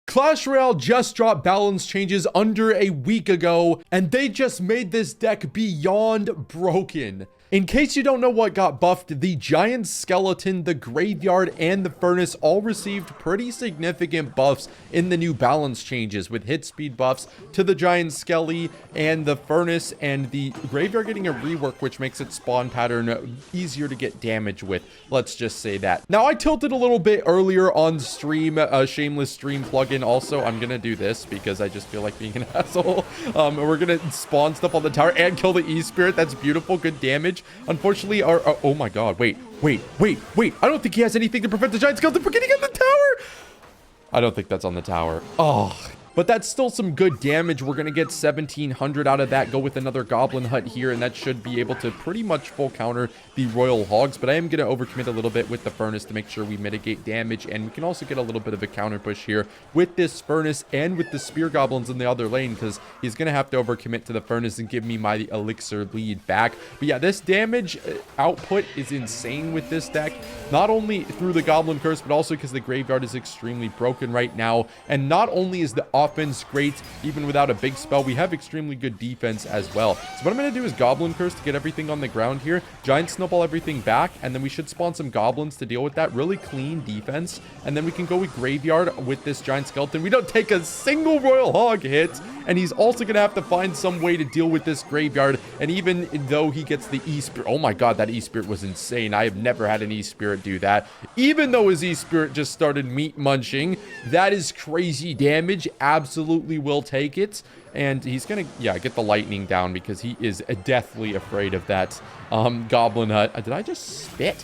Clash Royale just dropped balance changes under a week ago, and they just made this deck beyond broken. In case you don't know what got buffed, the Giant Skeleton, the Graveyard, and the Furnace all received pretty significant buffs in the new balance changes, with hit speed buffs to the Giant Skelly and the Furnace, and the Graveyard getting a rework, which makes its spawn pattern easier to get damage with. Let's just say that. Now, I tilted a little bit earlier on stream, a shameless stream plugin. Also, I'm gonna do this because I just feel like being an asshole. We're gonna spawn stuff on the tower and kill the E-Spirit. That's beautiful, good damage. Unfortunately, oh my god, wait. I don't think he has anything to prevent the Giant Skeleton from getting on the tower. I don't think that's on the tower. Oh, but that's still some good damage. We're gonna get 1700 out of that. Go with another Goblin Hut here, and that should be able to pretty much full counter the Royal Hogs. But I am gonna overcommit a little bit with the Furnace to make sure we mitigate damage, and we can also get a little bit of a counter push here with this Furnace and with the Spear Goblins in the other lane, because he's gonna have to overcommit to the Furnace and give me my Elixir lead back. But yeah, this damage output is insane with this deck, not only through the Goblin Curse, but also because the Graveyard is extremely broken right now. And not only is the offense great, even without a big spell, we have extremely good defense as well. So what I'm going to do is Goblin Curse to get everything on the ground here, Giant Snowball everything back, and then we should spawn some Goblins to deal with that. Really clean defense, and then we can go with Graveyard with this Giant Skeleton. We don't take a single Royal Hog hit, and he's also going to have to find some way to deal with this Graveyard. And even though he gets the E-Spirit, oh my god, that E-Spirit was insane. I have never had an E-Spirit do that. Even though his E-Spirit just started meat munching, that is crazy damage. Absolutely will take it. And he's gonna, yeah, get the lightning down because he is deathly afraid of that Goblin Hut. Did I just spit?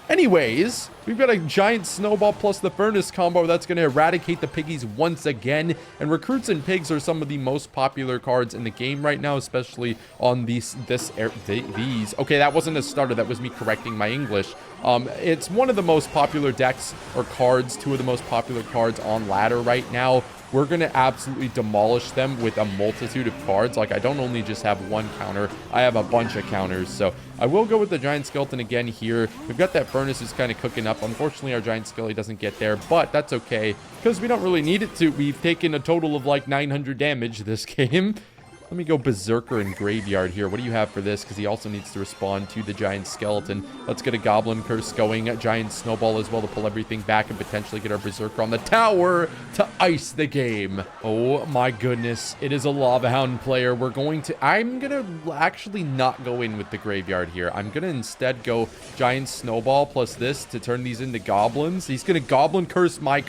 Anyways, we've got a Giant Snowball plus the Furnace combo that's going to eradicate the piggies once again. And Recruits and Pigs are some of the most popular cards in the game right now, especially on these. Okay, that wasn't a starter. That was me correcting my English. It's one of the most popular decks or cards, two of the most popular cards on ladder right now. We're going to absolutely demolish them with a multitude of cards. Like, I don't only just have one counter, I have a bunch of counters. So I will go with the Giant Skeleton again here. We've got that Furnace is kind of cooking up. Unfortunately, our Giant Skelly doesn't get there, but that's okay because we don't really need it to. We've taken a total of like 900 damage this game. Let me go Berserker and Graveyard here. What do you have for this? Because he also needs to respond to the Giant Skeleton. Let's get a Goblin Curse going. A Giant Snowball as well to pull everything back and potentially get our Berserker on the tower to ice the game. Oh my goodness. It is a Lava Hound player. I'm going to actually not go in with the Graveyard here. I'm going to instead go Giant Snowball plus this to turn these into Goblins. He's going to Goblin Curse my...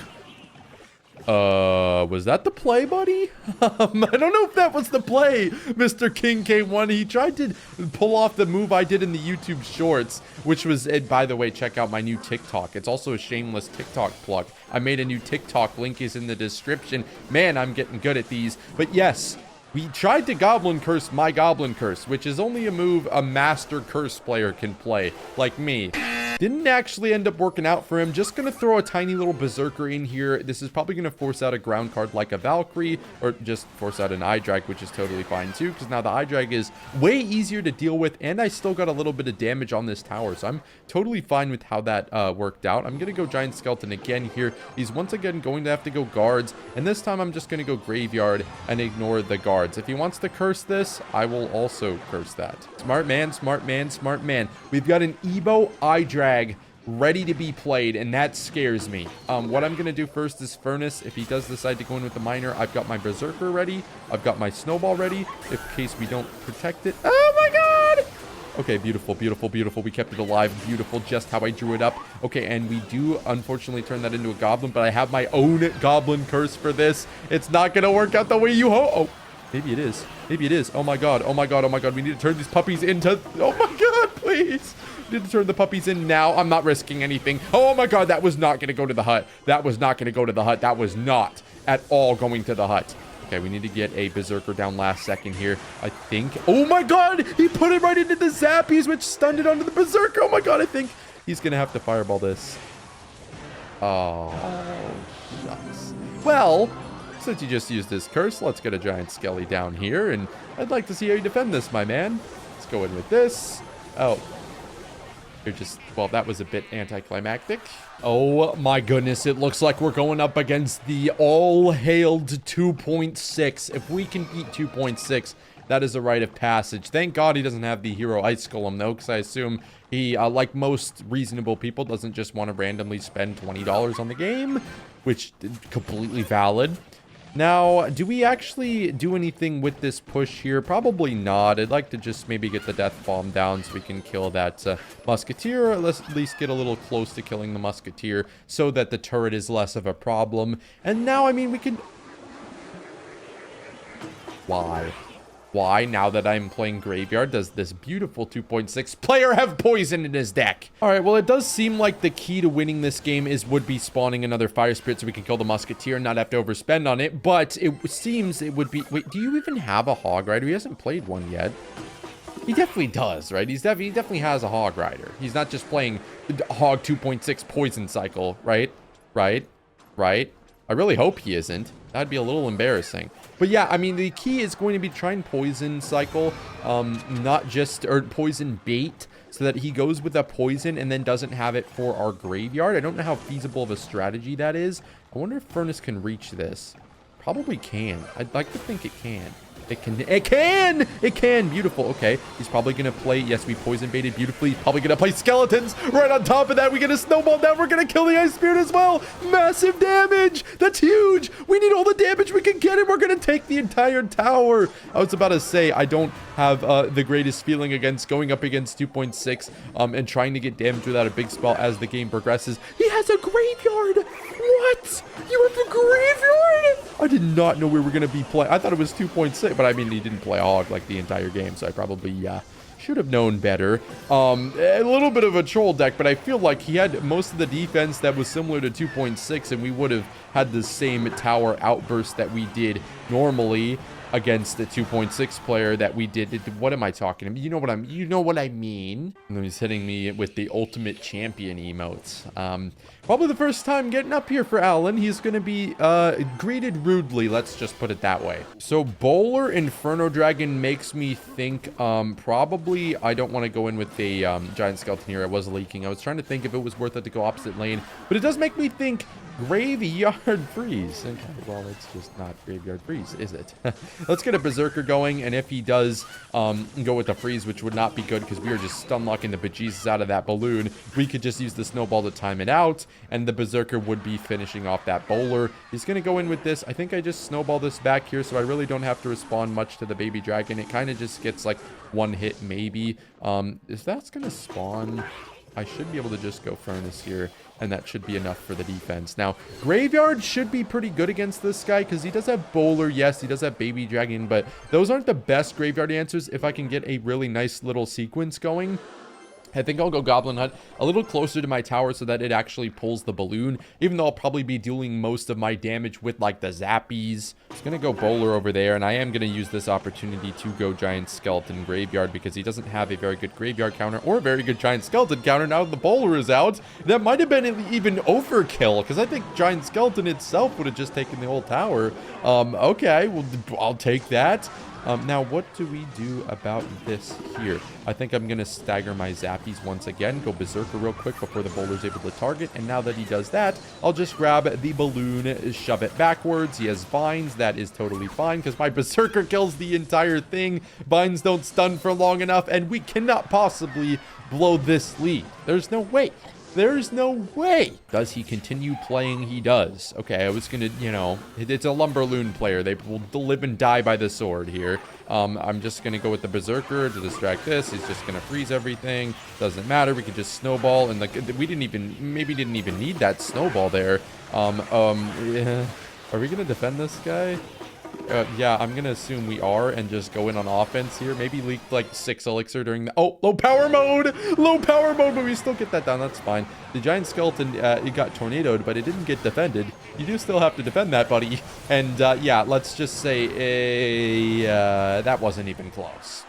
was that the play, buddy? I don't know if that was the play, Mr. King K1. He tried to pull off the move I did in the YouTube shorts, which was, and by the way, check out my new TikTok. It's also a shameless TikTok plug. I made a new TikTok. Link is in the description. Man, I'm getting good at these. But yes, we tried to Goblin Curse my Goblin Curse, which is only a move a Master Curse player can play, like me. Didn't actually end up working out for him. Just going to throw a tiny little Berserker in here. This is probably going to force out a ground card like a Valkyrie, or just force out an Eye-Drag, which is totally fine too, because now the Eye-Drag is way easier to deal with, and I still got a little bit of damage on this tower, so I'm totally fine with how that worked out. I'm going to go Giant Skeleton again here. He's once again going to have to go Guards, and this time I'm just going to go Graveyard and ignore the Guards. If he wants to curse this, I will also curse that. Smart man, smart man, smart man. We've got an Evo Eye-Drag ready to be played, and that scares me. What I'm gonna do first is Furnace. If he does decide to go in with the Miner, I've got my Berserker ready. I've got my Snowball ready in case we don't protect it. Oh my god! Okay, beautiful, beautiful, beautiful. We kept it alive. Beautiful, just how I drew it up. Okay, and we do unfortunately turn that into a Goblin, but I have my own Goblin Curse for this. It's not gonna work out the way you hope. Oh, maybe it is. Maybe it is. Oh my god, oh my god, oh my god. We need to turn these puppies into... Oh my god, please! Need to turn the puppies in now. I'm not risking anything. Oh my god, that was not going to go to the hut. That was not going to go to the hut. That was not at all going to the hut. Okay, we need to get a Berserker down last second here, I think. Oh my god, he put it right into the Zappies, which stunned it onto the Berserker. Oh my god, I think he's going to have to fireball this. Oh, shucks. Well, since you just used his curse, let's get a Giant Skelly down here, and I'd like to see how you defend this, my man. Let's go in with this. Oh. You're just, well, that was a bit anticlimactic. Oh my goodness, it looks like we're going up against the all-hailed 2.6. If we can beat 2.6, that is a rite of passage. Thank God he doesn't have the hero Ice Golem, though, because I assume he, like most reasonable people, doesn't just want to randomly spend $20 on the game, which is completely valid. Now, do we actually do anything with this push here? Probably not. I'd like to just maybe get the death bomb down so we can kill that musketeer, or let's at least get a little close to killing the musketeer so that the turret is less of a problem. And now, I mean, we can... Why, now that I'm playing Graveyard, does this beautiful 2.6 player have poison in his deck? All right, well, it does seem like the key to winning this game would be spawning another Fire Spirit so we can kill the Musketeer and not have to overspend on it. But it seems it would be... Wait, do you even have a Hog Rider? He hasn't played one yet. He definitely does, right? He definitely has a Hog Rider. He's not just playing Hog 2.6 Poison Cycle, right? Right? I really hope he isn't. That'd be a little embarrassing. But yeah, I mean, the key is going to be trying Poison Cycle, not just, or Poison Bait, so that he goes with a poison and then doesn't have it for our graveyard. I don't know how feasible of a strategy that is. I wonder if Furnace can reach this. Probably can. I'd like to think it can. It can! Beautiful. Okay. He's probably going to play... Yes, we poison baited beautifully. He's probably going to play skeletons. Right on top of that, we get a snowball down. We're going to kill the Ice Spirit as well. Massive damage. That's huge. We need all the damage we can get, and we're going to take the entire tower. I was about to say, I don't have the greatest feeling against going up against 2.6 and trying to get damage without a big spell as the game progresses. He has a graveyard. What? You have a graveyard? I did not know we were going to be playing. I thought it was 2.6, but I mean, he didn't play Hog like the entire game, so I probably should have known better. A little bit of a troll deck, but I feel like he had most of the defense that was similar to 2.6, and we would have had the same tower outburst that we did normally against the 2.6 player that we did. What am I talking about? You know what I mean. And he's hitting me with the ultimate champion emotes. Probably the first time getting up here for Alan. He's going to be greeted rudely. Let's just put it that way. So Bowler Inferno Dragon makes me think probably I don't want to go in with a giant skeleton here. I was leaking. I was trying to think if it was worth it to go opposite lane, but it does make me think Graveyard Freeze. Okay, well, it's just not Graveyard Freeze, is it? Let's get a Berserker going, and if he does go with the Freeze, which would not be good because we are just stun locking the bejesus out of that balloon, we could just use the Snowball to time it out, and the Berserker would be finishing off that Bowler. He's going to go in with this. I think I just Snowball this back here, so I really don't have to respond much to the Baby Dragon. It kind of just gets like one hit maybe. If that's going to spawn, I should be able to just go Furnace here, and that should be enough for the defense. Now, Graveyard should be pretty good against this guy because he does have Bowler. Yes, he does have Baby Dragon, but those aren't the best Graveyard answers. If I can get a really nice little sequence going, I think I'll go Goblin Hut a little closer to my tower so that it actually pulls the balloon, even though I'll probably be dealing most of my damage with like the Zappies. It's going to go Bowler over there, and I am going to use this opportunity to go Giant Skeleton Graveyard because he doesn't have a very good Graveyard counter or a very good Giant Skeleton counter now that the Bowler is out. That might have been even overkill because I think Giant Skeleton itself would have just taken the whole tower. Okay, well, I'll take that. Now, what do we do about this here? I think I'm going to stagger my Zappies once again, go Berserker real quick before the Bowler's able to target, and now that he does that, I'll just grab the balloon, shove it backwards. He has Vines. That is totally fine because my Berserker kills the entire thing. Vines don't stun for long enough, and we cannot possibly blow this lead. There's no way. There's no way. Does he continue playing? He does. Okay, I was gonna, you know, it's a Lumberloon player. They will live and die by the sword here. I'm just gonna go with the Berserker to distract this. He's just gonna freeze everything. Doesn't matter. We could just snowball, and we didn't even need that snowball there. Yeah. Are we gonna defend this guy? Yeah, I'm going to assume we are and just go in on offense here. Maybe leak like 6 elixir during the... Oh, low power mode! Low power mode, but we still get that down. That's fine. The Giant Skeleton, it got tornadoed, but it didn't get defended. You do still have to defend that, buddy. And yeah, let's just say that wasn't even close.